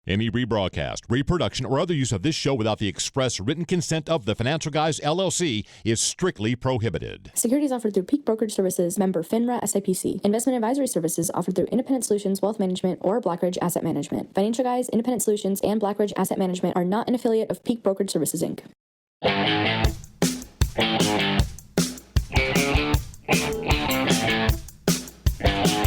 Any rebroadcast, reproduction, or other use of this show without the express written consent of the Financial Guys, LLC is strictly prohibited. Securities offered through Peak Brokerage Services, member FINRA SIPC. Investment advisory services offered through Independent Solutions Wealth Management or Blackridge Asset Management. Financial Guys, Independent Solutions, and Blackridge Asset Management are not an affiliate of Peak Brokerage Services, Inc.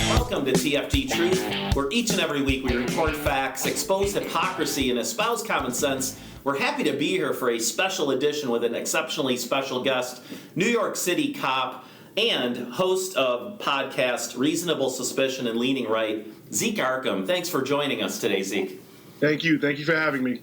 Welcome to TFG Truth, where each and every week we report facts, expose hypocrisy, and espouse common sense. We're happy to be here for a special edition with an exceptionally special guest, New York City cop and host of podcast Reasonable Suspicion and Leaning Right, Zeek Arkham. Thanks for joining us today, Zeek. Thank you. Thank you for having me.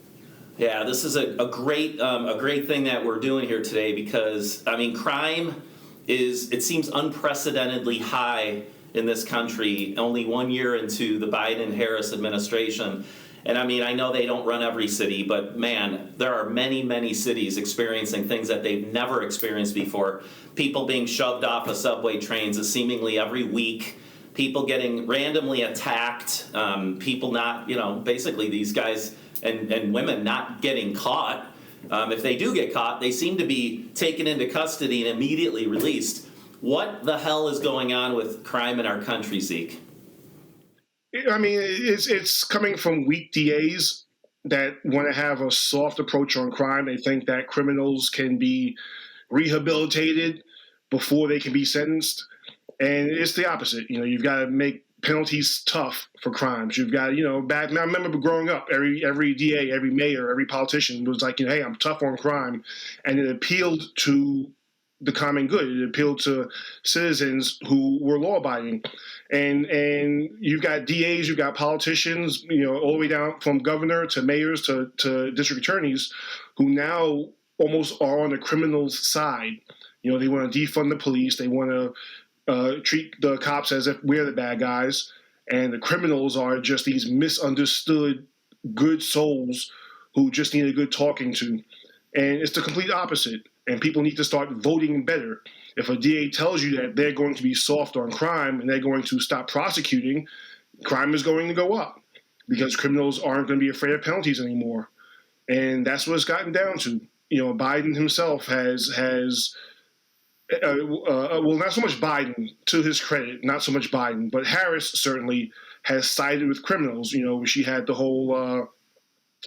Yeah, this is a great thing that we're doing here today because, crime it seems unprecedentedly high in this country, only 1 year into the Biden-Harris administration. And I know they don't run every city, but man, there are many, many cities experiencing things that they've never experienced before. People being shoved off of subway trains seemingly every week, people getting randomly attacked, people not, basically these guys and women not getting caught. If they do get caught, they seem to be taken into custody and immediately released. What the hell is going on with crime in our country, Zeke? It's coming from weak DAs that want to have a soft approach on crime. They think that criminals can be rehabilitated before they can be sentenced. And it's the opposite. You've got to make penalties tough for crimes. You've got, I remember growing up, every DA, every mayor, every politician was like, hey, I'm tough on crime. And it appealed to the common good. It appealed to citizens who were law-abiding. And you've got DAs, you've got politicians, all the way down from governor to mayors to district attorneys who now almost are on the criminals' side. They want to defund the police. They want to treat the cops as if we're the bad guys. And the criminals are just these misunderstood good souls who just need a good talking to. And it's the complete opposite. And people need to start voting better. If a DA tells you that they're going to be soft on crime and they're going to stop prosecuting, crime is going to go up because criminals aren't going to be afraid of penalties anymore. And that's what it's gotten down to. Biden himself has not so much Biden, to his credit, not so much Biden, but Harris certainly has sided with criminals. She had the whole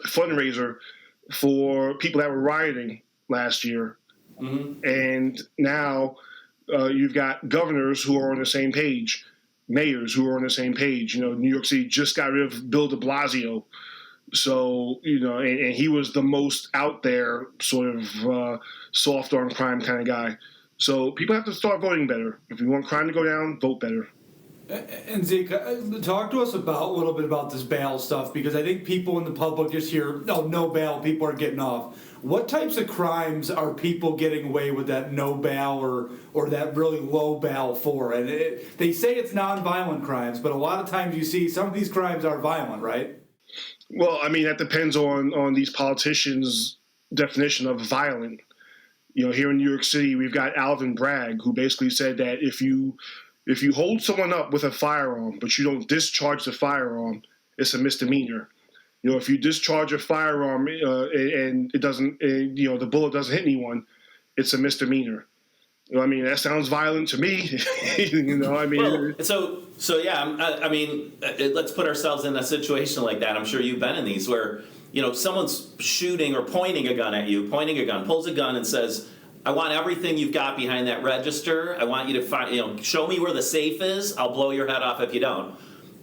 fundraiser for people that were rioting last year. Mm-hmm. And now you've got governors who are on the same page, mayors who are on the same page. New York City just got rid of Bill de Blasio. So, and he was the most out there sort of soft on crime kind of guy. So people have to start voting better. If you want crime to go down, vote better. And Zeke, talk to us a little bit about this bail stuff, because I think people in the public just hear, no bail, people are getting off. What types of crimes are people getting away with that no bail or that really low bail for? And they say it's nonviolent crimes, but a lot of times you see some of these crimes are violent, right? Well, that depends on these politicians' definition of violent. Here in New York City, we've got Alvin Bragg, who basically said that if you hold someone up with a firearm, but you don't discharge the firearm, it's a misdemeanor. If you discharge a firearm and it doesn't, the bullet doesn't hit anyone, it's a misdemeanor. That sounds violent to me. Well, let's put ourselves in a situation like that. I'm sure you've been in these where, someone's shooting or pointing a gun at you, pulls a gun and says, I want everything you've got behind that register. I want you to show me where the safe is. I'll blow your head off if you don't.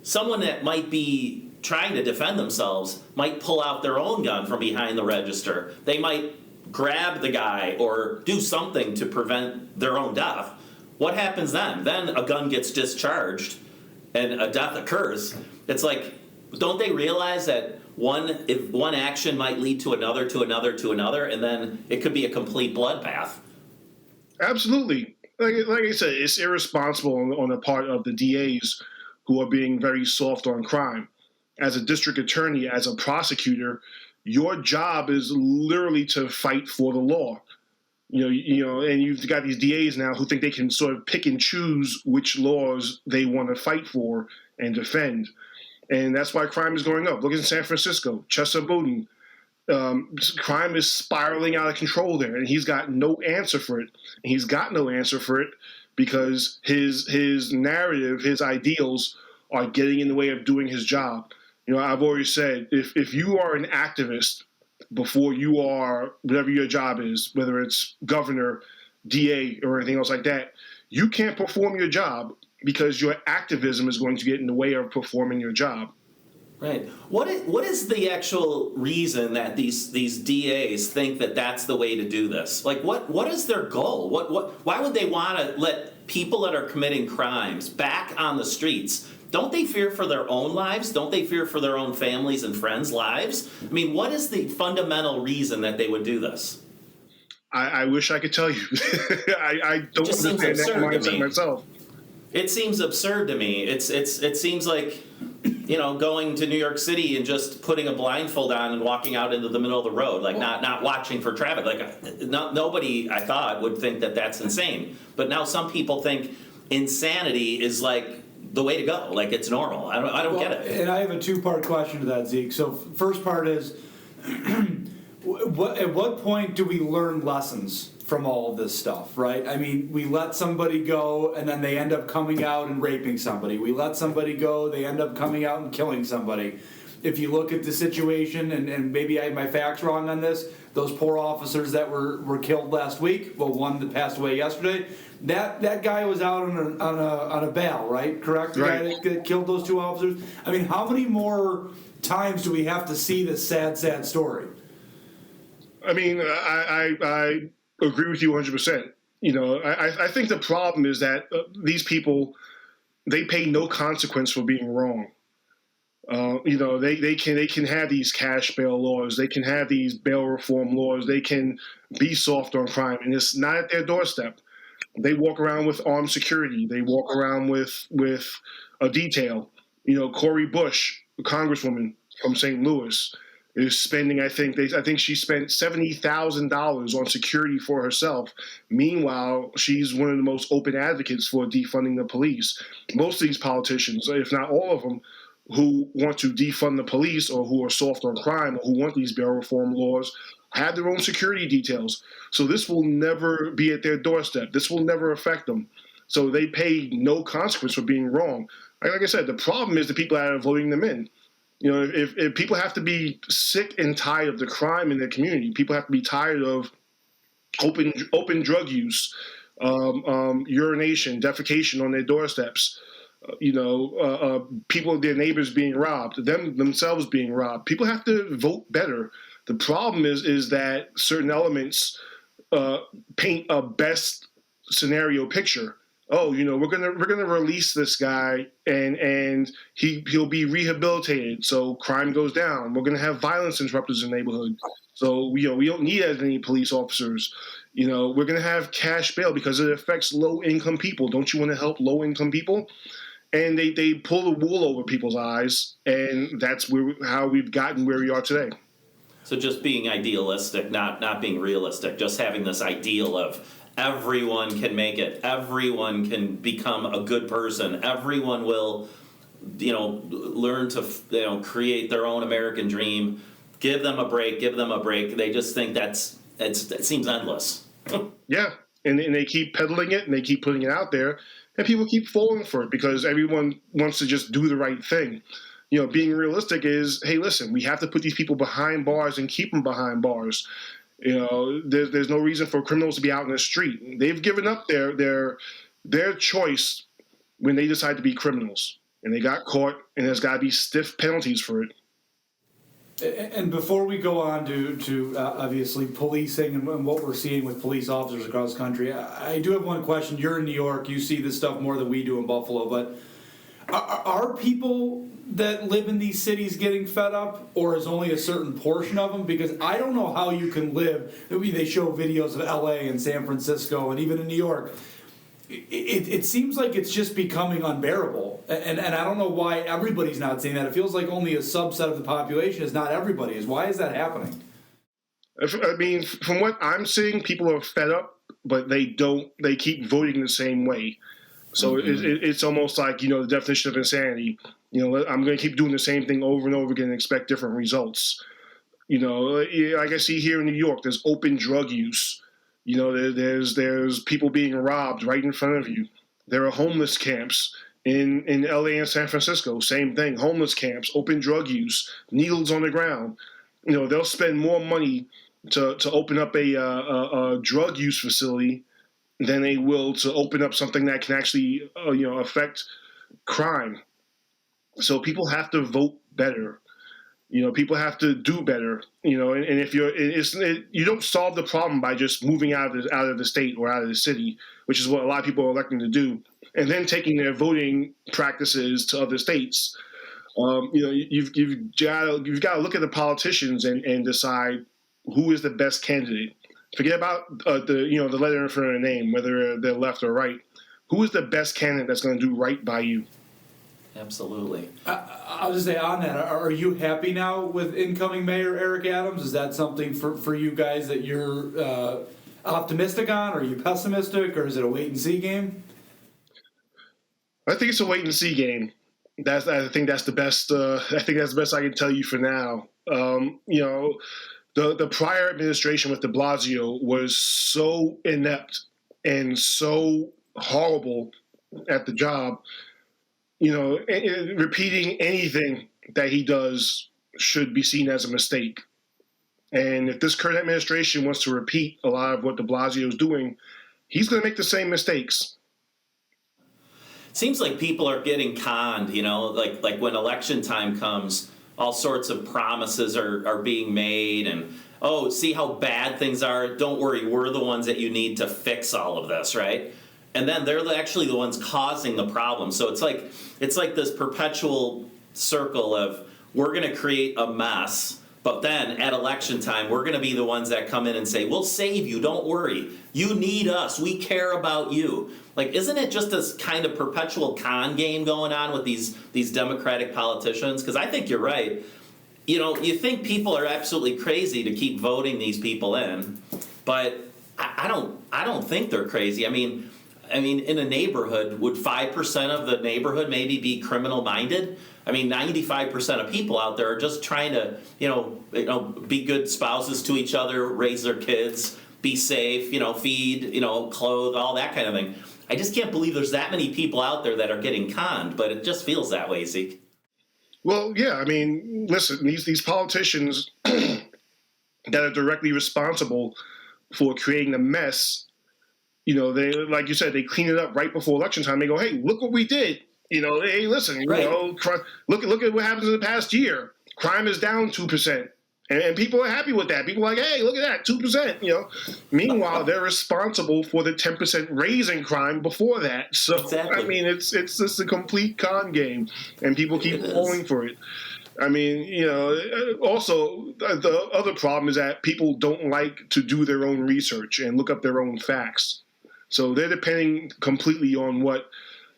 Someone that might be trying to defend themselves might pull out their own gun from behind the register. They might grab the guy or do something to prevent their own death. What happens then? Then a gun gets discharged and a death occurs. It's like, don't they realize that one action might lead to another, and then it could be a complete bloodbath? Absolutely. Like I said, it's irresponsible on the part of the DAs who are being very soft on crime. As a district attorney, as a prosecutor, your job is literally to fight for the law. And you've got these DAs now who think they can sort of pick and choose which laws they want to fight for and defend. And that's why crime is going up. Look at San Francisco, Chester Bowden. Crime is spiraling out of control there, and he's got no answer for it. And he's got no answer for it because his narrative, his ideals are getting in the way of doing his job. I've always said, if you are an activist before you are whatever your job is, whether it's governor, DA, or anything else like that, you can't perform your job because your activism is going to get in the way of performing your job. Right. What is the actual reason that these DAs think that that's the way to do this? Like, what is their goal? Why would they want to let people that are committing crimes back on the streets? Don't they fear for their own lives? Don't they fear for their own families and friends' lives? I mean, what is the fundamental reason that they would do this? I wish I could tell you. I don't understand that mindset myself. It seems absurd to me. It seems like, going to New York City and just putting a blindfold on and walking out into the middle of the road, like not watching for traffic. Like nobody, I thought, would think that that's insane. But now some people think insanity is like the way to go. Like it's normal. I don't get it. And I have a two-part question to that, Zeke. So first part is, at what point do we learn lessons from all of this stuff, right? I mean, we let somebody go and then they end up coming out and raping somebody. We let somebody go, they end up coming out and killing somebody. If you look at the situation, and maybe I have my facts wrong on this, those poor officers that were killed last week, well, one that passed away yesterday, that guy was out on a bail, right? Correct? The guy that killed those two officers? I mean, how many more times do we have to see this sad, sad story? I mean, I agree with you 100%. I think the problem is that these people, they pay no consequence for being wrong. They can have these cash bail laws. They can have these bail reform laws. They can be soft on crime, and it's not at their doorstep. They walk around with armed security. They walk around with a detail. Cori Bush, a congresswoman from St. Louis, is spending, I think she spent $70,000 on security for herself. Meanwhile, she's one of the most open advocates for defunding the police. Most of these politicians, if not all of them, who want to defund the police or who are soft on crime or who want these bail reform laws have their own security details. So this will never be at their doorstep. This will never affect them. So they pay no consequence for being wrong. Like I said, the problem is the people that are voting them in. If people have to be sick and tired of the crime in their community, people have to be tired of open drug use, urination, defecation on their doorsteps, people, their neighbors being robbed, themselves being robbed. People have to vote better. The problem is that certain elements paint a best scenario picture. Oh, we're gonna release this guy and he'll be rehabilitated, so crime goes down. We're gonna have violence interrupters in the neighborhood, so we don't need as many police officers. We're gonna have cash bail because it affects low income people. Don't you want to help low income people? And they pull the wool over people's eyes, and that's how we've gotten where we are today. So just being idealistic, not being realistic, just having this ideal of everyone can make it, everyone can become a good person, everyone will, learn to, create their own American dream. Give them a break. They just think it seems endless. Yeah, and they keep peddling it and they keep putting it out there, and people keep falling for it because everyone wants to just do the right thing. Being realistic is, hey, listen, we have to put these people behind bars and keep them behind bars. There's no reason for criminals to be out in the street. They've given up their choice when they decide to be criminals, and they got caught, and there's got to be stiff penalties for it. And before we go on to obviously policing and what we're seeing with police officers across the country, I do have one question. You're in New York. You see this stuff more than we do in Buffalo, but are people that live in these cities getting fed up, or is only a certain portion of them? Because I don't know how you can live. They show videos of LA and San Francisco and even in New York. It seems like it's just becoming unbearable. And I don't know why everybody's not seeing that. It feels like only a subset of the population is, not everybody is. Why is that happening? I mean, from what I'm seeing, people are fed up, but they keep voting the same way. So it's almost like, the definition of insanity. I'm going to keep doing the same thing over and over again and expect different results. Like I see here in New York, there's open drug use. There's people being robbed right in front of you. There are homeless camps in LA and San Francisco. Same thing, homeless camps, open drug use, needles on the ground. They'll spend more money to open up a drug use facility than they will to open up something that can actually affect crime. So people have to vote better. People have to do better. And if you don't solve the problem by just moving out of the state or out of the city, which is what a lot of people are electing to do, and then taking their voting practices to other states. You've got to look at the politicians and decide who is the best candidate. Forget about the letter in front of their name, whether they're left or right. Who is the best candidate that's going to do right by you? Absolutely. I'll just say on that, are you happy now with incoming Mayor Eric Adams? Is that something for you guys that you're optimistic on? Are you pessimistic, or is it a wait-and-see game? I think it's a wait-and-see game. I think that's the best. I think that's the best I can tell you for now. The prior administration with de Blasio was so inept and so horrible at the job. Repeating anything that he does should be seen as a mistake. And if this current administration wants to repeat a lot of what de Blasio is doing, he's going to make the same mistakes. Seems like people are getting conned, like when election time comes, all sorts of promises are being made, and, oh, see how bad things are? Don't worry, we're the ones that you need to fix all of this, right? And then they're actually the ones causing the problem. So it's like this perpetual circle of, we're going to create a mess, but then at election time, we're going to be the ones that come in and say, we'll save you, don't worry. You need us, we care about you. Like, isn't it just this kind of perpetual con game going on with these Democratic politicians? Because I think you're right. You think people are absolutely crazy to keep voting these people in, but I don't think they're crazy. I mean, in a neighborhood, would 5% of the neighborhood maybe be criminal-minded? I mean, 95% of people out there are just trying to, be good spouses to each other, raise their kids, be safe, feed, clothe, all that kind of thing. I just can't believe there's that many people out there that are getting conned, but it just feels that way, Zeke. Well, yeah, I mean, listen, these politicians that are directly responsible for creating the mess, they, like you said, they clean it up right before election time. They go, hey, look what we did. Hey, listen, right. Look at what happens in the past year. Crime is down 2%. And people are happy with that. People are like, hey, look at that, 2%, Meanwhile, they're responsible for the 10% raise in crime before that. So, exactly. I mean, it's just a complete con game, and people keep falling for it. I mean, also, the other problem is that people don't like to do their own research and look up their own facts. So they're depending completely on what,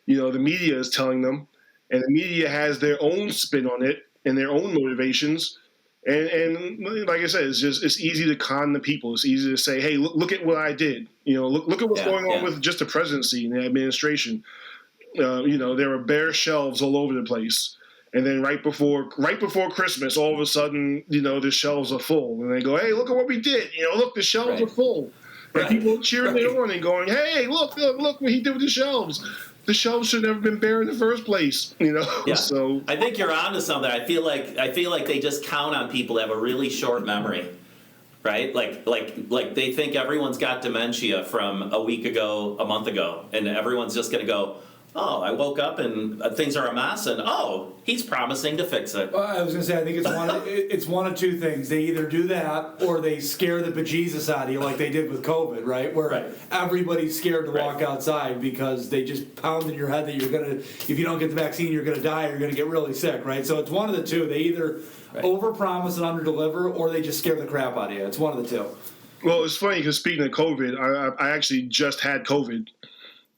the media is telling them, and the media has their own spin on it and their own motivations. And like I said, it's easy to con the people. It's easy to say, hey, look at what I did. Look at what's going on with just the presidency and the administration. There are bare shelves all over the place. And then right before Christmas, all of a sudden, the shelves are full. And they go, hey, look at what we did. Look, the shelves are full. And people cheering it on and going, hey, look what he did with the shelves. The shelves should have been bare in the first place, Yeah. So I think you're onto something. I feel like they just count on people to have a really short memory, right? Like they think everyone's got dementia from a week ago, a month ago, and everyone's just going to go, oh, I woke up and things are a mess, and oh, he's promising to fix it. Well, I was going to say, I think it's one of two things. They either do that or they scare the bejesus out of you like they did with COVID, right? Where everybody's scared to walk outside because they just pound in your head that if you don't get the vaccine, you're going to die or you're going to get really sick, right? So it's one of the two. They either overpromise and underdeliver, or they just scare the crap out of you. It's one of the two. Well, it's funny because speaking of COVID, I actually just had COVID.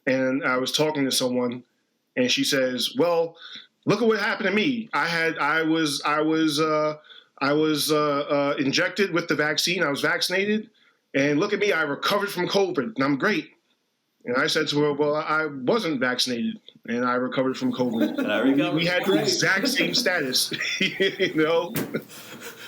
And I was talking to someone, and she says, "Well, look at what happened to me. I was injected with the vaccine. I was vaccinated, and look at me. I recovered from COVID, and I'm great." And I said to her, well, I wasn't vaccinated, and I recovered from COVID. And I recovered. We had the exact same status, you know?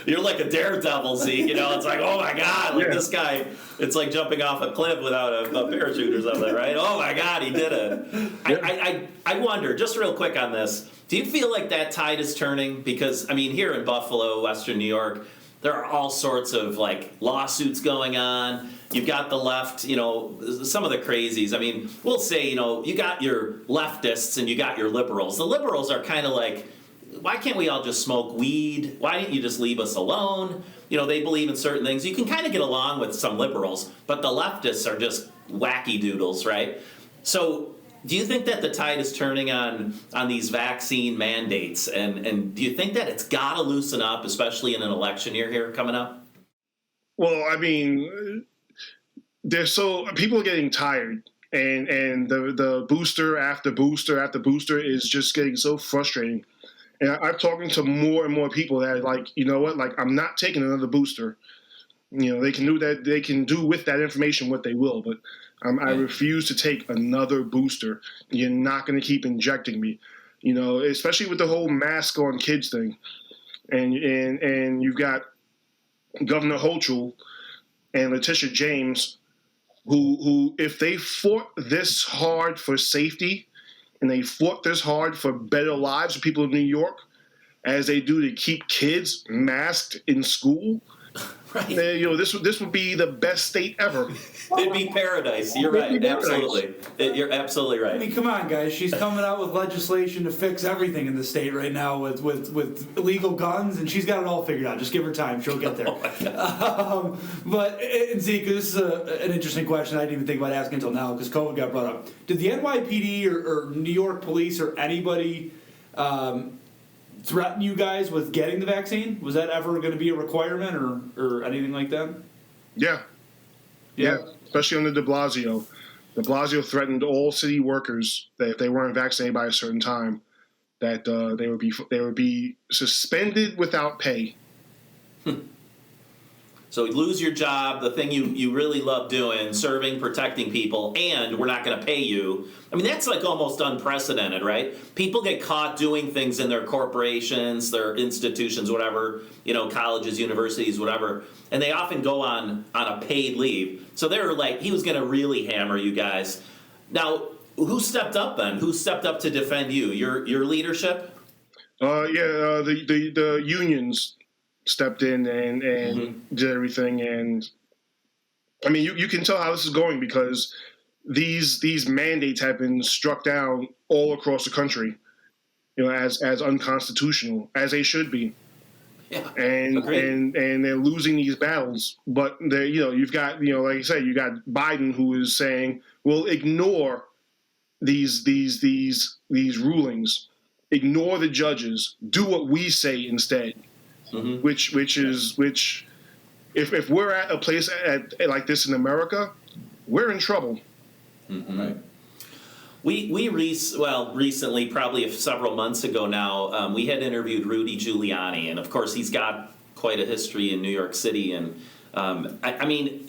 You're like a daredevil, Zeke. You know, it's like, oh my God, like this guy, it's like jumping off a cliff without a parachute or something, right? Oh my God, he did it. I wonder, just real quick on this, do you feel like that tide is turning? Because, I mean, here in Buffalo, Western New York, there are all sorts of like lawsuits going on. You've got the left, you know, some of the crazies. I mean, we'll say, you know, you got your leftists and you got your liberals. The liberals are kind of like, why can't we all just smoke weed? Why didn't you just leave us alone? You know, they believe in certain things. You can kind of get along with some liberals, but the leftists are just wacky doodles, right? So do you think that the tide is turning on these vaccine mandates? And do you think that it's got to loosen up, especially in an election year here coming up? Well, I mean, people are getting tired. And the booster after booster after booster is just getting so frustrating. And I'm talking to more and more people that are like, you know what, like, I'm not taking another booster. You know, they can do that. They can do with that information what they will, but I refuse to take another booster. You're not going to keep injecting me, you know, especially with the whole mask on kids thing. And you've got Governor Hochul and Letitia James, who if they fought this hard for safety, and they fought this hard for better lives for people in New York, as they do to keep kids masked in school. Right. You know, this would be the best state ever. It'd be paradise. You're right. Absolutely. You're absolutely right. I mean, come on, guys. She's coming out with legislation to fix everything in the state right now with illegal guns, and she's got it all figured out. Just give her time. She'll get there. But Zeke, this is an interesting question I didn't even think about asking until now because COVID got brought up. Did the NYPD or New York police or anybody threaten you guys with getting the vaccine? Was that ever going to be a requirement or anything like that? Yeah, especially under de Blasio. De Blasio threatened all city workers that if they weren't vaccinated by a certain time, that they would be suspended without pay. So you lose your job, the thing you really love doing, serving, protecting people, and we're not going to pay you. I mean, that's like almost unprecedented, right? People get caught doing things in their corporations, their institutions, whatever, you know, colleges, universities, whatever, and they often go on a paid leave. So they were like, he was going to really hammer you guys. Now, who stepped up then? Who stepped up to defend you? Your leadership? The unions stepped in and did everything. And I mean, you can tell how this is going because these mandates have been struck down all across the country, you know, as unconstitutional, as they should be. Yeah, and they're losing these battles. But you've got, you know, like I said, you got Biden who is saying, "Well, ignore these rulings, ignore the judges, do what we say instead." Mm-hmm. Which if we're at a place like this in America, we're in trouble. Mm-hmm. Right. We recently, probably several months ago now, we had interviewed Rudy Giuliani, and of course he's got quite a history in New York City. And I mean,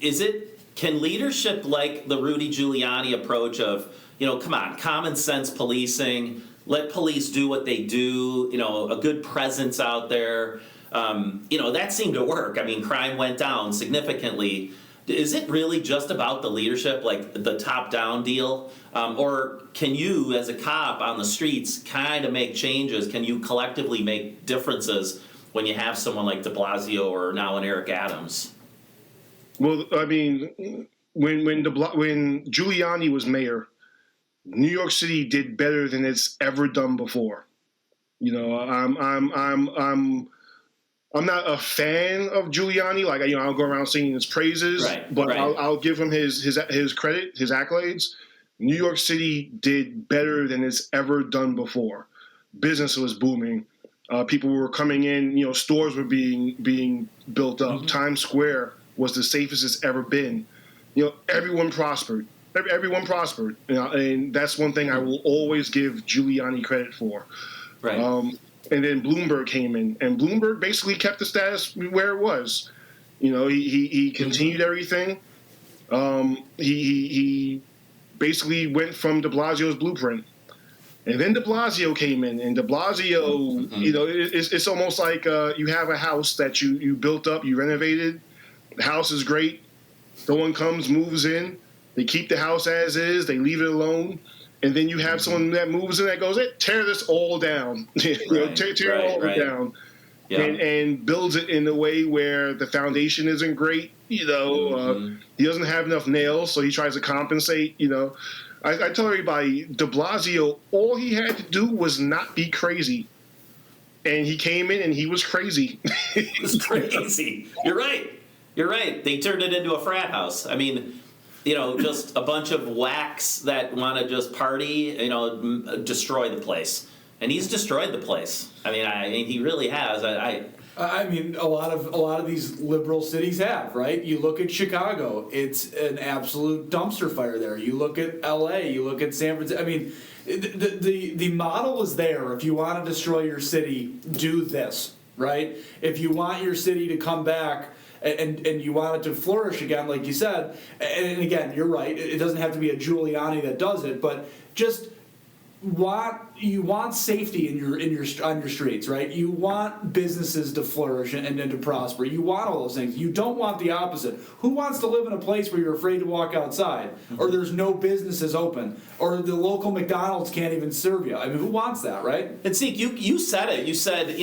can leadership like the Rudy Giuliani approach of, you know, come on, common sense policing, let police do what they do, you know, a good presence out there. You know, that seemed to work. I mean, crime went down significantly. Is it really just about the leadership, like the top-down deal? Or can you, as a cop on the streets, kind of make changes? Can you collectively make differences when you have someone like de Blasio or now an Eric Adams? Well, I mean, when Giuliani was mayor, New York City did better than it's ever done before. You know, I'm not a fan of Giuliani. Like, you know, I'll go around singing his praises, but I'll give him his credit, his accolades. New York City did better than it's ever done before. Business was booming. People were coming in. You know, stores were being built up. Mm-hmm. Times Square was the safest it's ever been. You know, everyone prospered. Everyone prospered. You know, and that's one thing I will always give Giuliani credit for. Right. And then Bloomberg came in, and Bloomberg basically kept the status where it was. You know, he continued everything. He basically went from de Blasio's blueprint. And then de Blasio came in, and de Blasio, it's almost like you have a house that you built up, you renovated. The house is great. Someone comes, moves in. They keep the house as is. They leave it alone. And then you have someone that moves in that goes, hey, tear this all down. Tear it all down. Yeah. And builds it in a way where the foundation isn't great. He doesn't have enough nails, so he tries to compensate. I tell everybody, de Blasio, all he had to do was not be crazy. And he came in and he was crazy. It was crazy. You're right. They turned it into a frat house. I mean, just a bunch of whacks that want to just party, destroy the place. And he's destroyed the place. I mean, he really has. I mean, a lot of these liberal cities have, right? You look at Chicago; it's an absolute dumpster fire there. You look at L.A., you look at San Francisco. I mean, the model is there. If you want to destroy your city, do this, right? If you want your city to come back and you want it to flourish again, like you said, and again, you're right. It doesn't have to be a Giuliani that does it, but just you want safety on your streets, right? You want businesses to flourish and to prosper. You want all those things. You don't want the opposite. Who wants to live in a place where you're afraid to walk outside, or there's no businesses open, or the local McDonald's can't even serve you? I mean, who wants that, right? And Zeek, you said it. You said,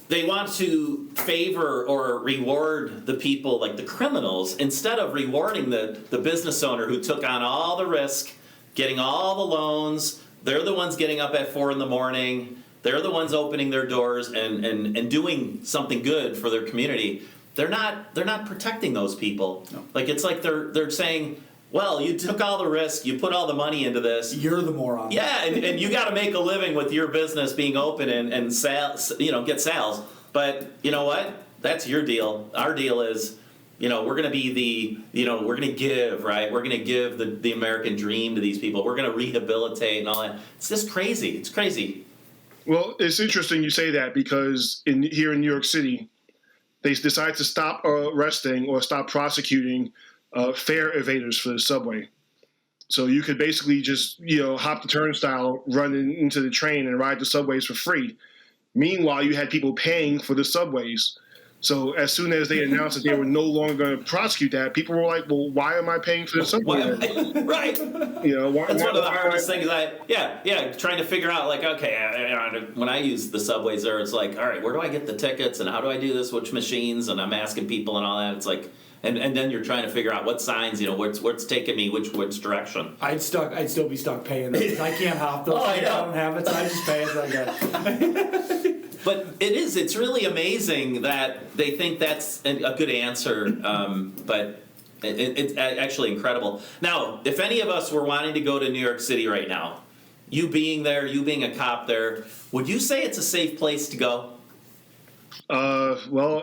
they want to favor or reward the people, like the criminals, instead of rewarding the business owner who took on all the risk, getting all the loans. They're the ones getting up at 4 a.m. They're the ones opening their doors and doing something good for their community. They're not protecting those people. No. Like, it's like they're saying, well, you took all the risk, you put all the money into this. You're the moron. Yeah, and you got to make a living with your business being open and sales, get sales. But you know what? That's your deal. Our deal is, we're going to be we're going to give, right? We're going to give the American dream to these people. We're going to rehabilitate and all that. It's just crazy. It's crazy. Well, it's interesting you say that, because here in New York City, they decide to stop arresting or stop prosecuting fare evaders for the subway. So you could basically just, hop the turnstile, run into the train, and ride the subways for free. Meanwhile, you had people paying for the subways. So as soon as they announced that they were no longer going to prosecute that, people were like, well, why am I paying for the subway? Right. That's one of the hardest things trying to figure out, like, okay, when I use the subways there, it's like, all right, where do I get the tickets and how do I do this, which machines, and I'm asking people and all that. It's like, and then you're trying to figure out what signs, what's taking me, which direction. I'd still be stuck paying them. I can't hop those. I don't have it, so I just pay it like that. But it's really amazing that they think that's a good answer, but it's actually incredible. Now, if any of us were wanting to go to New York City right now, you being there, you being a cop there, would you say it's a safe place to go? Well,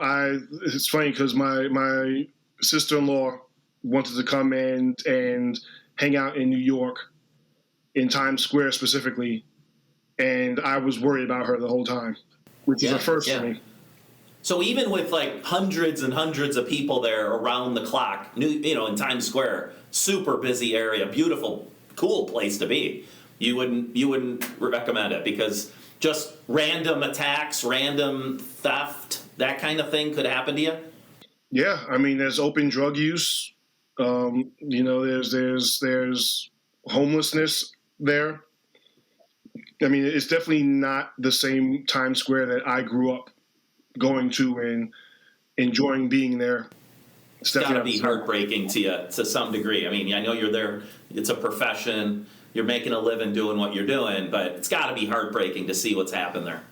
it's funny because my sister-in-law wanted to come and hang out in New York, in Times Square specifically, and I was worried about her the whole time. Which is a first for me. So even with like hundreds and hundreds of people there around the clock, in Times Square, super busy area, beautiful, cool place to be, you wouldn't recommend it, because just random attacks, random theft, that kind of thing could happen to you? Yeah, I mean, there's open drug use. There's homelessness there. I mean, it's definitely not the same Times Square that I grew up going to and enjoying being there. It's got to be heartbreaking to you to some degree. I mean, I know you're there. It's a profession. You're making a living doing what you're doing, but it's got to be heartbreaking to see what's happened there.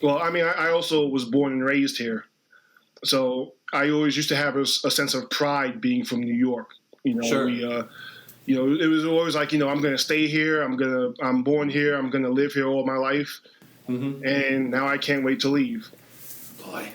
Well, I mean, I also was born and raised here. So I always used to have a sense of pride being from New York. Sure. It was always like, I'm going to stay here. I'm born here. I'm going to live here all my life. Mm-hmm. And now I can't wait to leave. Boy.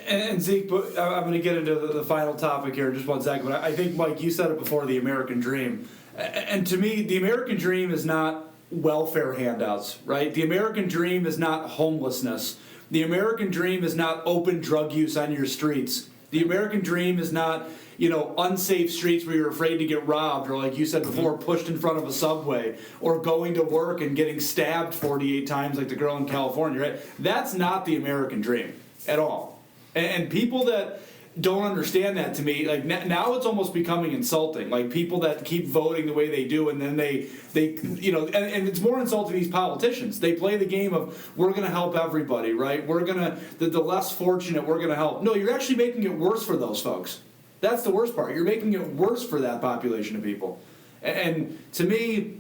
And Zeek, I'm going to get into the final topic here in just 1 second. But I think, Mike, you said it before, the American dream. And to me, the American dream is not welfare handouts, right? The American dream is not homelessness. The American dream is not open drug use on your streets. The American dream is not, unsafe streets where you're afraid to get robbed, or like you said before, pushed in front of a subway, or going to work and getting stabbed 48 times like the girl in California, right? That's not the American dream at all. And people that don't understand that, to me, like now it's almost becoming insulting. Like people that keep voting the way they do, and then they and it's more insulting to these politicians. They play the game of, we're going to help everybody, right? We're going to, the less fortunate, we're going to help. No, you're actually making it worse for those folks. That's the worst part. You're making it worse for that population of people. And to me,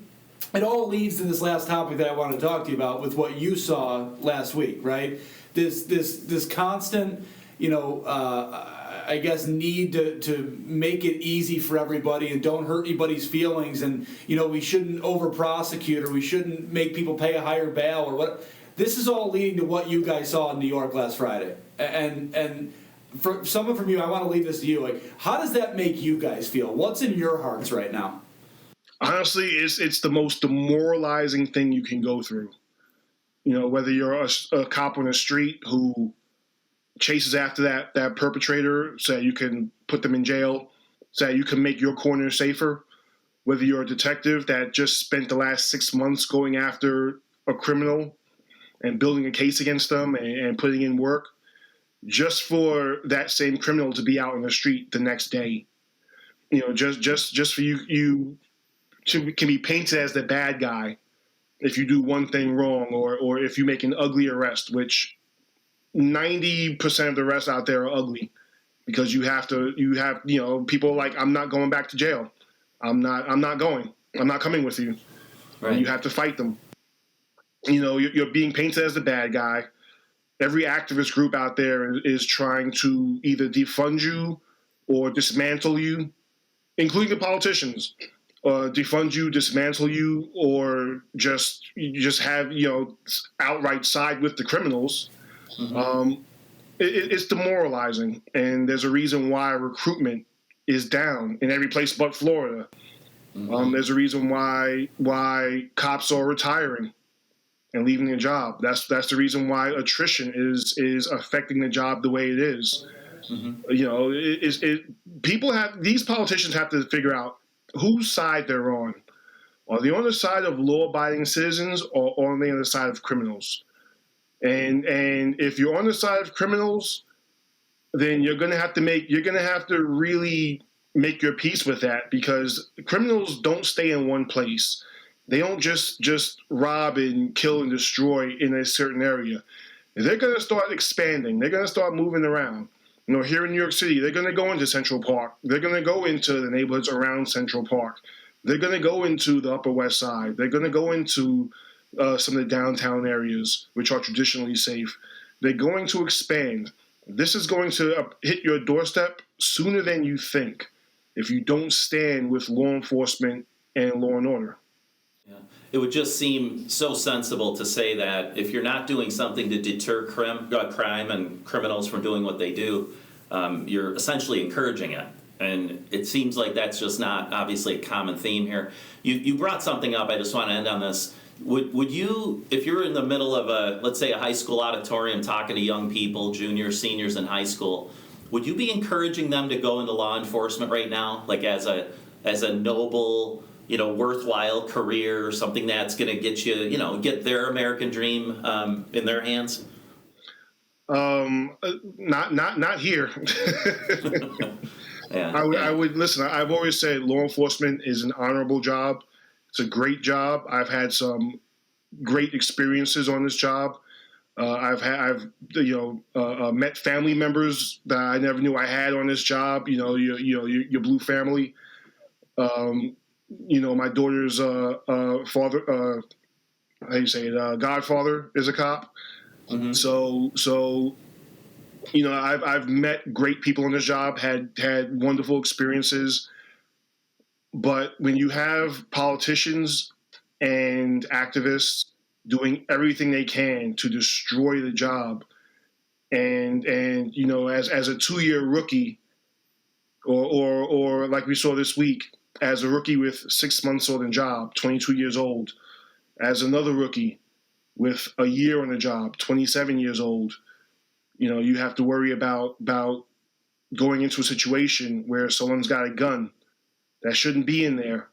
it all leads to this last topic that I want to talk to you about, with what you saw last week, right? This constant, I guess, need to make it easy for everybody and don't hurt anybody's feelings, and we shouldn't over prosecute, or we shouldn't make people pay a higher bail, or what. This is all leading to what you guys saw in New York last Friday. And for someone from you, I want to leave this to you. Like, how does that make you guys feel? What's in your hearts right now? Honestly, it's the most demoralizing thing you can go through. Whether you're a cop on the street who chases after that perpetrator so that you can put them in jail, so that you can make your corner safer, whether you're a detective that just spent the last 6 months going after a criminal and building a case against them and putting in work just for that same criminal to be out on the street the next day. Just for you can be painted as the bad guy if you do one thing wrong, or if you make an ugly arrest, which 90% of the arrests out there are ugly, because you have people like, I'm not going back to jail. I'm not coming with you. Right. And you have to fight them. You're being painted as the bad guy. Every activist group out there is trying to either defund you or dismantle you, including the politicians. Defund you, dismantle you, or just have outright side with the criminals. Mm-hmm. It's demoralizing, and there's a reason why recruitment is down in every place but Florida. Mm-hmm. There's a reason why cops are retiring and leaving their job. That's the reason why attrition is affecting the job the way it is. Mm-hmm. These politicians have to figure out whose side they're on. Are they on the side of law-abiding citizens, or are they on the side of criminals? And if you're on the side of criminals, then you're gonna have to really make your peace with that, because criminals don't stay in one place. They don't just rob and kill and destroy in a certain area. They're gonna start expanding. They're gonna start moving around. Here in New York City, they're gonna go into Central Park. They're gonna go into the neighborhoods around Central Park. They're gonna go into the Upper West Side. They're gonna go into some of the downtown areas, which are traditionally safe. They're going to expand. This is going to hit your doorstep sooner than you think if you don't stand with law enforcement and law and order. Yeah. It would just seem so sensible to say that if you're not doing something to deter crime and criminals from doing what they do, you're essentially encouraging it. And it seems like that's just not obviously a common theme here. You brought something up. I just want to end on this. Would you, if you're in the middle of let's say a high school auditorium talking to young people, juniors, seniors in high school, would you be encouraging them to go into law enforcement right now, like as a noble, worthwhile career, or something that's going to get you, get their American dream in their hands? Not here. Yeah, I would listen. I've always said law enforcement is an honorable job. It's a great job. I've had some great experiences on this job. I've met family members that I never knew I had on this job. Your blue family. My daughter's father. How do you say it? Godfather is a cop. Mm-hmm. So I've met great people on this job. Had wonderful experiences. But when you have politicians and activists doing everything they can to destroy the job, and as a 2-year rookie, or like we saw this week, as a rookie with 6 months on the job, 22 years old, as another rookie with a year on the job, 27 years old, you have to worry about going into a situation where someone's got a gun that shouldn't be in there.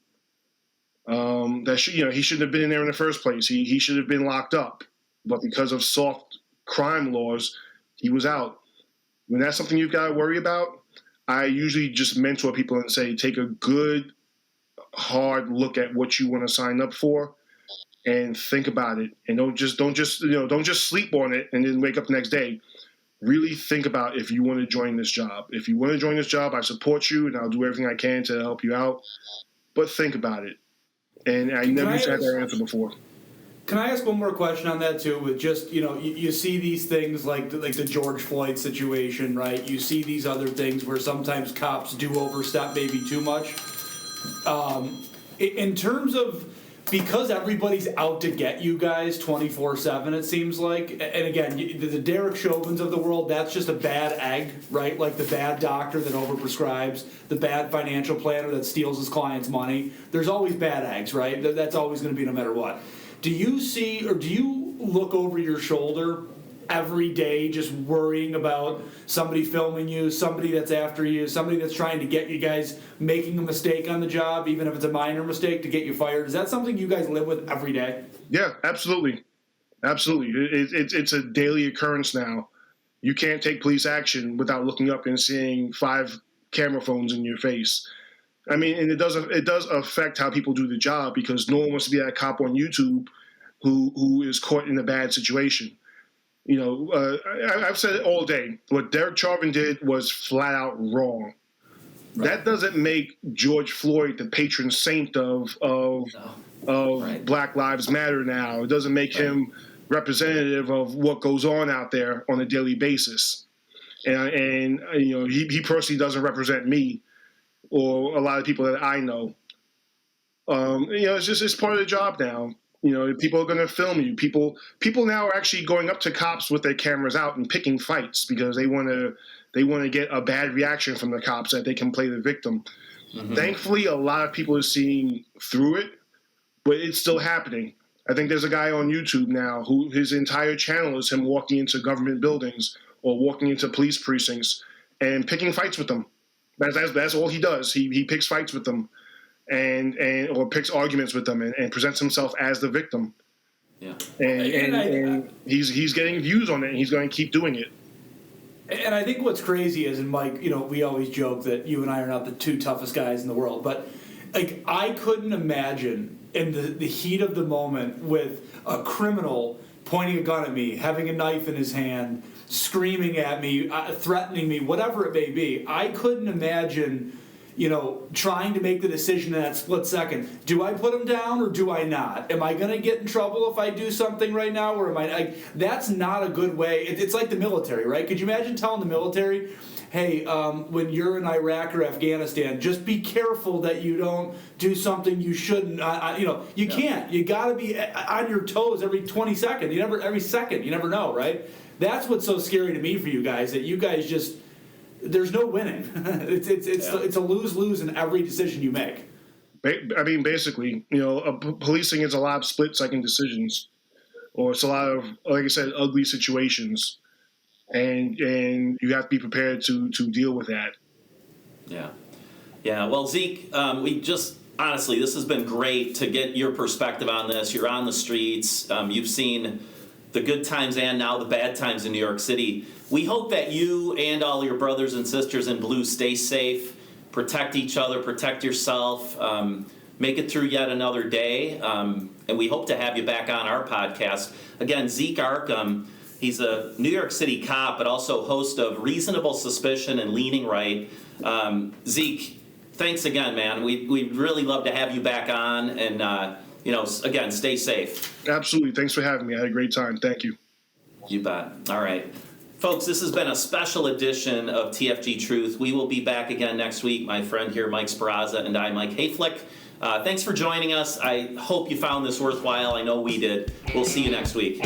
He shouldn't have been in there in the first place. He should have been locked up. But because of soft crime laws, he was out. When that's something you've got to worry about, I usually just mentor people and say, take a good, hard look at what you want to sign up for, and think about it. And don't just sleep on it and then wake up the next day. Really think about if you want to join this job. If you want to join this job, I support you and I'll do everything I can to help you out. But think about it. And I never used to have that answer before. Can I ask one more question on that too? With just, you see these things like the George Floyd situation, right? You see these other things where sometimes cops do overstep maybe too much. In terms of, because everybody's out to get you guys 24/7, it seems like, and again, the Derek Chauvins of the world, that's just a bad egg, right? Like the bad doctor that overprescribes, the bad financial planner that steals his client's money. There's always bad eggs, right? That's always going to be no matter what. Do you see, or do you look over your shoulder every day just worrying about somebody filming you, somebody that's after you, somebody that's trying to get you guys making a mistake on the job, even if it's a minor mistake, to get you fired? Is that something you guys live with every day? Yeah, absolutely. Absolutely. It's a daily occurrence now. You can't take police action without looking up and seeing 5 camera phones in your face. I mean, and it does affect how people do the job, because no one wants to be that cop on YouTube who is caught in a bad situation. I've said it all day. What Derek Chauvin did was flat out wrong. Right. That doesn't make George Floyd the patron saint of right. Black Lives Matter now. It doesn't make him representative of what goes on out there on a daily basis. And he personally doesn't represent me or a lot of people that I know. It's part of the job now. People are going to film you. People now are actually going up to cops with their cameras out and picking fights because they want to get a bad reaction from the cops that they can play the victim. Mm-hmm. Thankfully, a lot of people are seeing through it, but it's still happening. I think there's a guy on YouTube now who his entire channel is him walking into government buildings or walking into police precincts and picking fights with them. That's all he does. He picks fights with them. Or picks arguments with them and presents himself as the victim. Yeah. And he's getting views on it, and he's going to keep doing it. And I think what's crazy is, and Mike, we always joke that you and I are not the 2 toughest guys in the world, but like I couldn't imagine in the heat of the moment with a criminal pointing a gun at me, having a knife in his hand, screaming at me, threatening me, whatever it may be. I couldn't imagine trying to make the decision in that split second. Do I put him down or do I not? Am I going to get in trouble if I do something right now, or am I? That's not a good way. It's like the military, right? Could you imagine telling the military, hey, when you're in Iraq or Afghanistan, just be careful that you don't do something you shouldn't. You can't. You got to be on your toes every 20 seconds. Every second. You never know, right? That's what's so scary to me for you guys, that you guys just. There's no winning. It's a lose-lose in every decision you make. I mean, basically, policing is a lot of split-second decisions, or it's a lot of, like I said, ugly situations, and you have to be prepared to deal with that. Yeah. Well, Zeek, honestly, this has been great to get your perspective on this. You're on the streets. You've seen the good times and now the bad times in New York City. We hope that you and all your brothers and sisters in blue stay safe, protect each other, protect yourself, make it through yet another day, and we hope to have you back on our podcast. Again, Zeek Arkham, he's a New York City cop, but also host of Reasonable Suspicion and Leaning Right. Zeek, thanks again, man. We'd really love to have you back on, and again, stay safe. Absolutely. Thanks for having me. I had a great time. Thank you. You bet. All right. Folks, this has been a special edition of TFG Truth. We will be back again next week. My friend here, Mike Speraza, and I, Mike Hayflick. Thanks for joining us. I hope you found this worthwhile. I know we did. We'll see you next week.